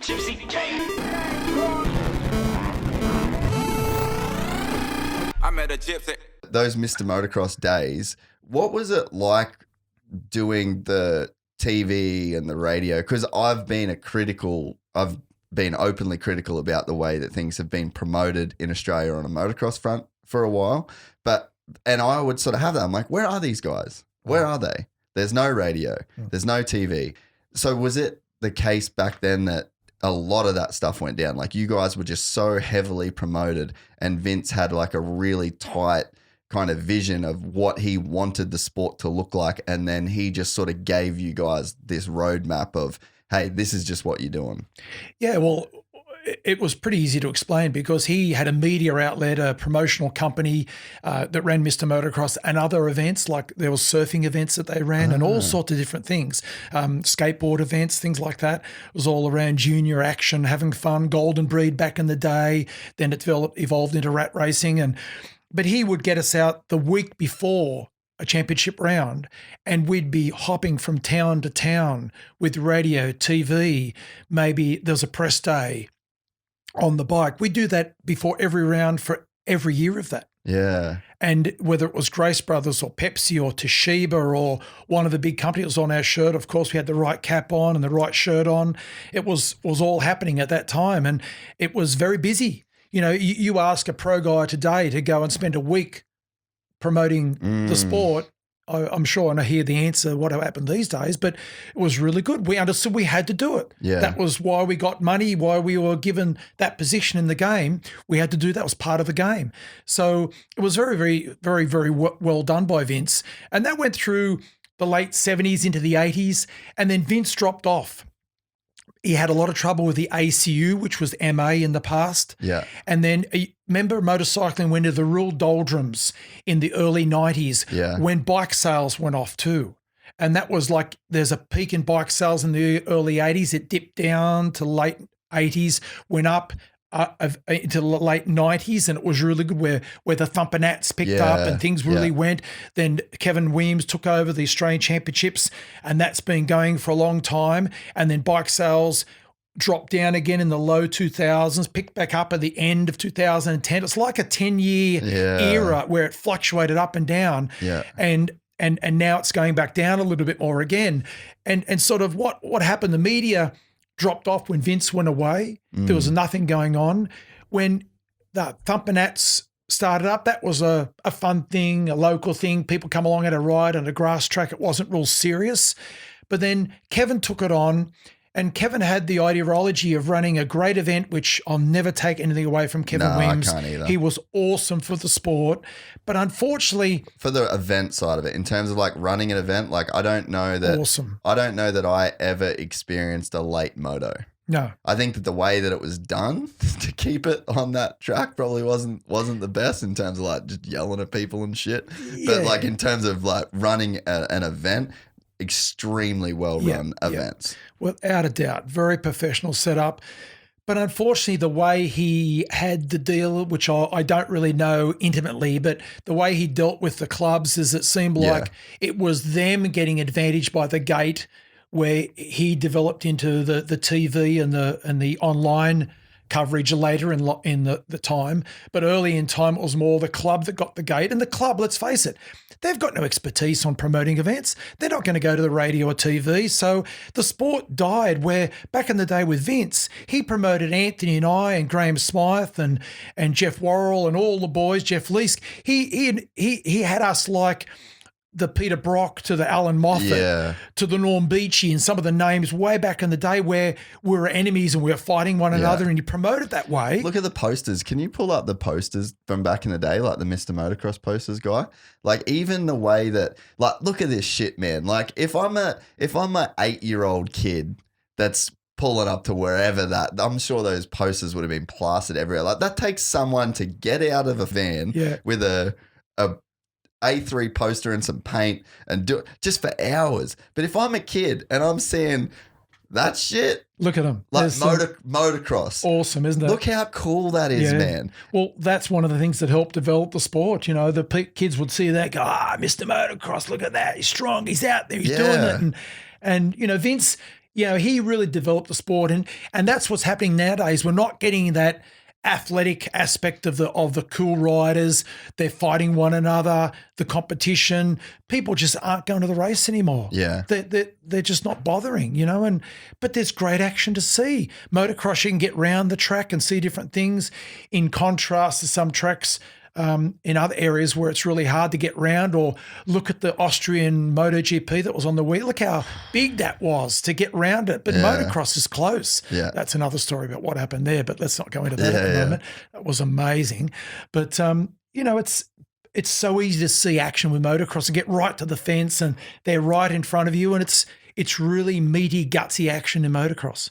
Gypsy Gang. I met a gypsy. Those Mr. Motocross days, what was it like doing the TV and the radio? Because I've been openly critical about the way that things have been promoted in Australia on a motocross front for a while. And I would sort of have that. I'm like, where are these guys? Where are they? There's no radio. There's no TV. So was it the case back then that a lot of that stuff went down? Like you guys were just so heavily promoted and Vince had like a really tight kind of vision of what he wanted the sport to look like. And then he just sort of gave you guys this roadmap of, hey, this is just what you're doing. Yeah, well, it was pretty easy to explain because he had a media outlet, a promotional company that ran Mr. Motocross and other events, like there was surfing events that they ran and all sorts of different things, skateboard events, things like that. It was all around junior action, having fun, Golden Breed back in the day. Then it evolved into rat racing. But he would get us out the week before a championship round and we'd be hopping from town to town with radio, TV, maybe there's a press day on the bike. We do that before every round for every year of that. Yeah. And whether it was Grace Brothers or Pepsi or Toshiba or one of the big companies on our shirt, of course, we had the right cap on and the right shirt on. It was all happening at that time and it was very busy. You know, you ask a pro guy today to go and spend a week promoting the sport, I'm sure, and I hear the answer, what happened these days, but it was really good. We understood we had to do it. Yeah. That was why we got money, why we were given that position in the game. We had to do that. It was part of the game. So it was very, very, very, very well done by Vince. And that went through the late 70s into the 80s, and then Vince dropped off. He had a lot of trouble with the ACU, which was MA in the past. Yeah. And then remember motorcycling went into the real doldrums in the early 90s when bike sales went off too. And that was like there's a peak in bike sales in the early 80s. It dipped down to late 80s, went up into the late 90s, and it was really good where the Thumper Nats picked up and things really went. Then Kevin Williams took over the Australian Championships, and that's been going for a long time. And then bike sales dropped down again in the low 2000s, picked back up at the end of 2010. It's like a 10-year era where it fluctuated up and down. Yeah. And now it's going back down a little bit more again. And sort of what happened, the media dropped off when Vince went away. There was nothing going on. When the Thumper Nats started up, that was a fun thing, a local thing. People come along at a ride on a grass track. It wasn't real serious. But then Kevin took it on, and Kevin had the ideology of running a great event, which I'll never take anything away from Kevin Williams. I can't either. He was awesome for the sport. But unfortunately, for the event side of it, in terms of like running an event, like I don't know that I ever experienced a late moto. No. I think that the way that it was done to keep it on that track probably wasn't the best in terms of like just yelling at people and shit. But like in terms of like running an event, extremely well run events. Without a doubt, very professional setup. But unfortunately, the way he had the deal, which I don't really know intimately, but the way he dealt with the clubs is it seemed like it was them getting advantage by the gate, where he developed into the TV and the online coverage later in the time. But early in time, it was more the club that got the gate. And the club, let's face it, they've got no expertise on promoting events. They're not going to go to the radio or TV. So the sport died, where back in the day with Vince, he promoted Anthony and I and Graham Smythe and Jeff Worrell and all the boys, Jeff Leask. He had us like the Peter Brock to the Alan Moffat to the Norm Beachy and some of the names way back in the day where we were enemies and we were fighting one another, and you promote it that way. Look at the posters. Can you pull up the posters from back in the day, like the Mr. Motocross posters guy? Like even the way that, like, look at this shit, man. Like if I'm a 8-year-old kid that's pulling up to wherever I'm sure those posters would have been plastered everywhere. Like that takes someone to get out of a van with a A3 poster and some paint and do it just for hours. But if I'm a kid and I'm seeing that shit, look at them, like motocross, awesome, isn't it? Look how cool that is, man. Well, that's one of the things that helped develop the sport. You know, the kids would see that, go, Mr. Motocross, look at that, he's strong, he's out there, he's doing it, and you know, Vince. he really developed the sport, and that's what's happening nowadays. We're not getting that athletic aspect of the cool riders. They're fighting one another, the competition. People just aren't going to the race anymore. Yeah. They're just not bothering, but there's great action to see. Motocross, you can get round the track and see different things, in contrast to some tracks in other areas where it's really hard to get round. Or look at the Austrian MotoGP that was on the week. Look how big that was to get round it. But motocross is close. Yeah. That's another story about what happened there, but let's not go into that at the moment. That was amazing. But, it's so easy to see action with motocross and get right to the fence, and they're right in front of you, and it's really meaty, gutsy action in motocross.